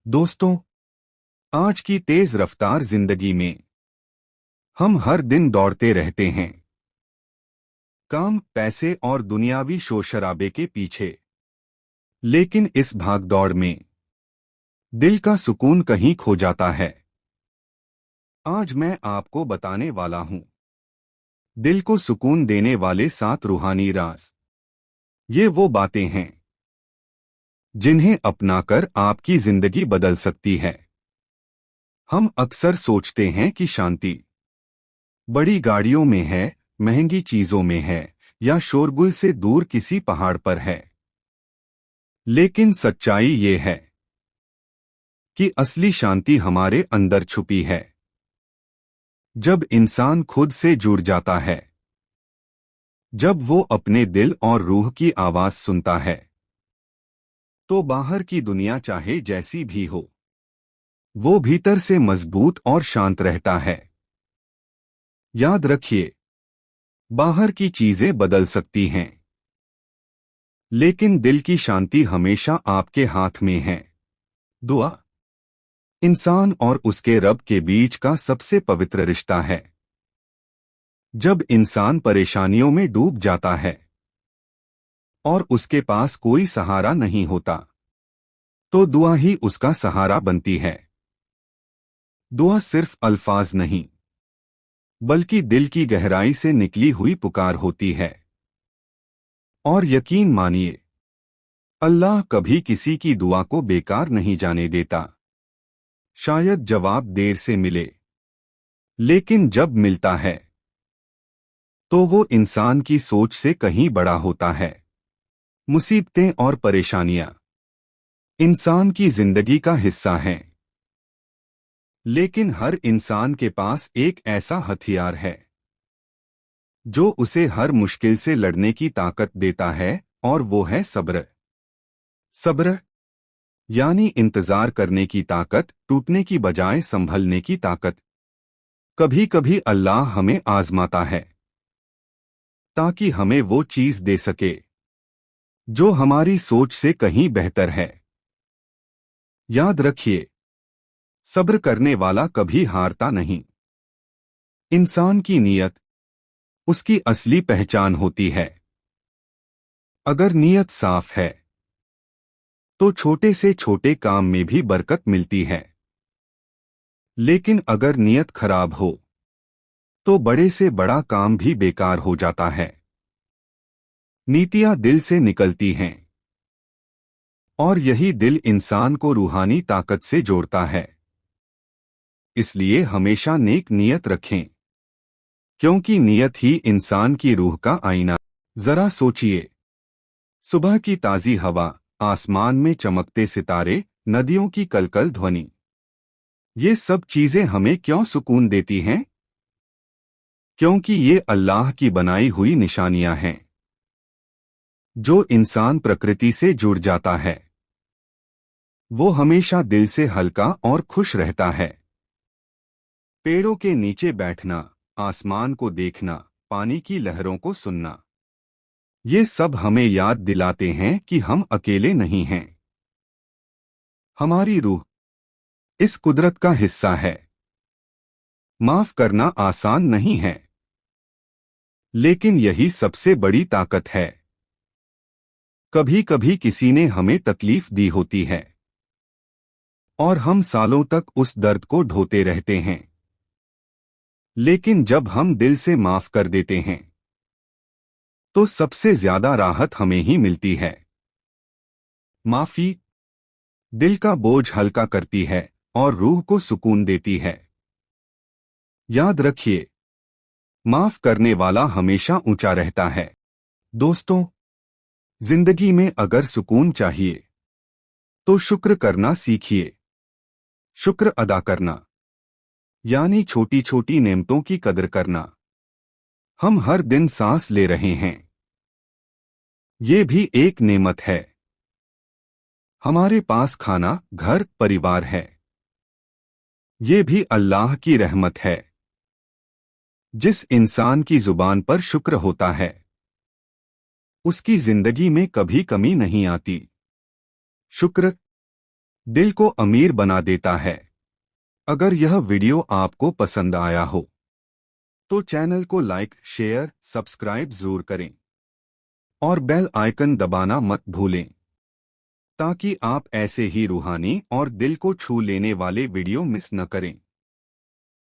दोस्तों, आज की तेज रफ्तार जिंदगी में हम हर दिन दौड़ते रहते हैं, काम, पैसे और दुनियावी शोर शराबे के पीछे। लेकिन इस भागदौड़ में दिल का सुकून कहीं खो जाता है। आज मैं आपको बताने वाला हूं दिल को सुकून देने वाले 7 रूहानी राज। ये वो बातें हैं जिन्हें अपनाकर आपकी जिंदगी बदल सकती है। हम अक्सर सोचते हैं कि शांति बड़ी गाड़ियों में है, महंगी चीजों में है या शोरगुल से दूर किसी पहाड़ पर है। लेकिन सच्चाई ये है कि असली शांति हमारे अंदर छुपी है। जब इंसान खुद से जुड़ जाता है, जब वो अपने दिल और रूह की आवाज सुनता है, तो बाहर की दुनिया चाहे जैसी भी हो, वो भीतर से मजबूत और शांत रहता है। याद रखिए, बाहर की चीजें बदल सकती हैं, लेकिन दिल की शांति हमेशा आपके हाथ में है। दुआ इंसान और उसके रब के बीच का सबसे पवित्र रिश्ता है। जब इंसान परेशानियों में डूब जाता है और उसके पास कोई सहारा नहीं होता, तो दुआ ही उसका सहारा बनती है। दुआ सिर्फ अल्फाज नहीं, बल्कि दिल की गहराई से निकली हुई पुकार होती है। और यकीन मानिए, अल्लाह कभी किसी की दुआ को बेकार नहीं जाने देता। शायद जवाब देर से मिले, लेकिन जब मिलता है तो वो इंसान की सोच से कहीं बड़ा होता है। मुसीबतें और परेशानियां इंसान की जिंदगी का हिस्सा हैं, लेकिन हर इंसान के पास एक ऐसा हथियार है जो उसे हर मुश्किल से लड़ने की ताकत देता है, और वो है सब्र। सब्र यानी इंतजार करने की ताकत, टूटने की बजाय संभलने की ताकत। कभी कभी अल्लाह हमें आजमाता है ताकि हमें वो चीज दे सके जो हमारी सोच से कहीं बेहतर है। याद रखिए, सब्र करने वाला कभी हारता नहीं। इंसान की नीयत उसकी असली पहचान होती है। अगर नीयत साफ है तो छोटे से छोटे काम में भी बरकत मिलती है, लेकिन अगर नीयत खराब हो तो बड़े से बड़ा काम भी बेकार हो जाता है। नीतियां दिल से निकलती हैं, और यही दिल इंसान को रूहानी ताकत से जोड़ता है। इसलिए हमेशा नेक नीयत रखें, क्योंकि नीयत ही इंसान की रूह का आईना। जरा सोचिए, सुबह की ताजी हवा, आसमान में चमकते सितारे, नदियों की कलकल ध्वनि, ये सब चीजें हमें क्यों सुकून देती हैं? क्योंकि ये अल्लाह की बनाई हुई निशानियां हैं। जो इंसान प्रकृति से जुड़ जाता है, वो हमेशा दिल से हल्का और खुश रहता है। पेड़ों के नीचे बैठना, आसमान को देखना, पानी की लहरों को सुनना, ये सब हमें याद दिलाते हैं कि हम अकेले नहीं हैं। हमारी रूह इस कुदरत का हिस्सा है। माफ करना आसान नहीं है, लेकिन यही सबसे बड़ी ताकत है। कभी कभी किसी ने हमें तकलीफ दी होती है, और हम सालों तक उस दर्द को ढोते रहते हैं। लेकिन जब हम दिल से माफ कर देते हैं, तो सबसे ज्यादा राहत हमें ही मिलती है। माफी दिल का बोझ हल्का करती है और रूह को सुकून देती है। याद रखिए, माफ करने वाला हमेशा ऊंचा रहता है। दोस्तों, जिंदगी में अगर सुकून चाहिए तो शुक्र करना सीखिए। शुक्र अदा करना यानी छोटी छोटी नेमतों की कदर करना। हम हर दिन सांस ले रहे हैं, ये भी एक नेमत है। हमारे पास खाना, घर, परिवार है, ये भी अल्लाह की रहमत है। जिस इंसान की जुबान पर शुक्र होता है, उसकी जिंदगी में कभी कमी नहीं आती। शुक्र दिल को अमीर बना देता है। अगर यह वीडियो आपको पसंद आया हो तो चैनल को लाइक, शेयर, सब्सक्राइब जरूर करें और बेल आइकन दबाना मत भूलें ताकि आप ऐसे ही रूहानी और दिल को छू लेने वाले वीडियो मिस न करें।